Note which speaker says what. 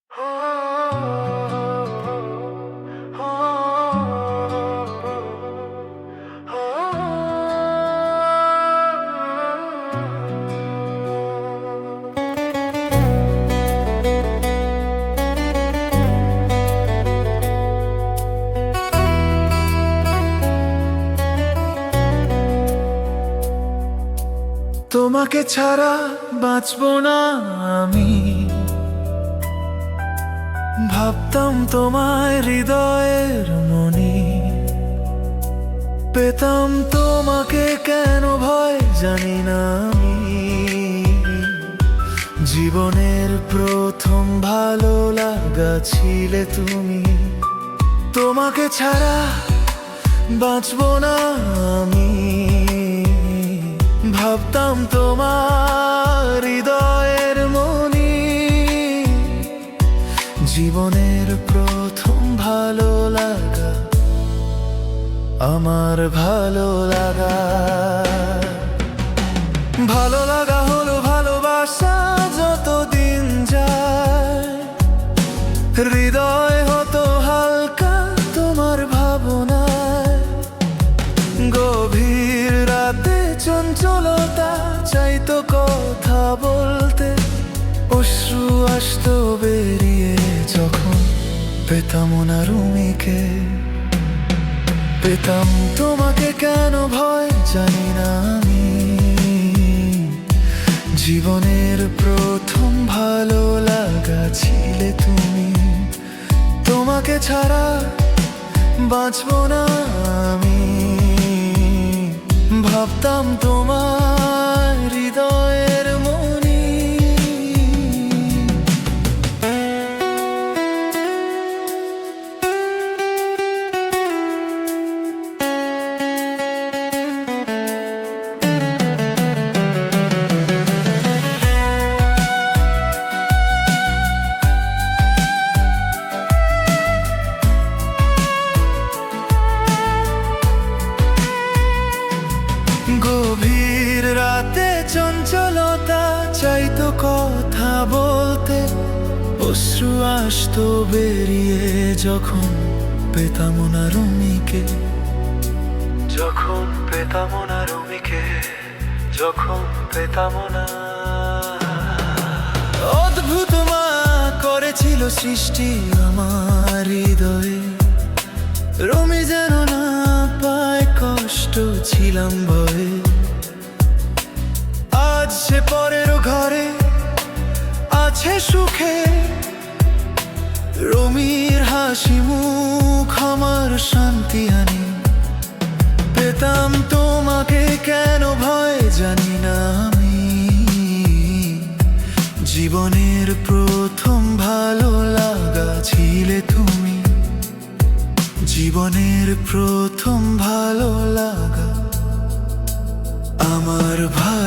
Speaker 1: তোমাকে ছাড়া বাঁচবো না আমি। ভাবতাম তোমায় হৃদয়ের মনি, পেতাম তোমাকে কেন ভয় জানি না আমি। জীবনের প্রথম ভালো লাগা ছিলে তুমি। তোমাকে ছাড়া বাঁচবো না আমি। ভাবতাম তোমার হৃদয়ের মনি, জীবনের প্রথম ভালো লাগা, আমার ভালো লাগা। ভালো লাগা হলো ভালোবাসা, যতদিন যায় হৃদয় হতো হালকা তোমার ভাবনায়। গভীর রাতে চঞ্চলতা চাইতো কথা বলতে, অশ্রু আসতো বেরিয়ে যখন পেতাম না রুমিকে। পেতাম তোমাকে কেন ভয় জানি না আমি। জীবনের প্রথম ভালো লাগা ছিলে তুমি। তোমাকে ছাড়া বাঁচবো না আমি। ভাবতাম তোমার হৃদয়ের মনি। গভীর রাতে চঞ্চলতা চাইতো কথা বলতে, অশ্রু আসতো বেরিয়ে যখন পেতাম না রুমিকে। যখন পেতাম না রুমিকে, যখন পেতাম না। অদ্ভুত মা করেছিল সৃষ্টি আমার হৃদয়ে, রুমি যেন না পায় কষ্ট ছিলাম ভয়ে। আজ সে পরের ঘরে আছে সুখে, রুমির হাসি মুখ আমার শান্তি আনি। পেতাম তোমাকে কেন ভয় জানি না আমি। জীবনের প্রথম ভালো লাগা ছিলে তুমি। জীবনের প্রথম ভালো লাগা, আমার ভালো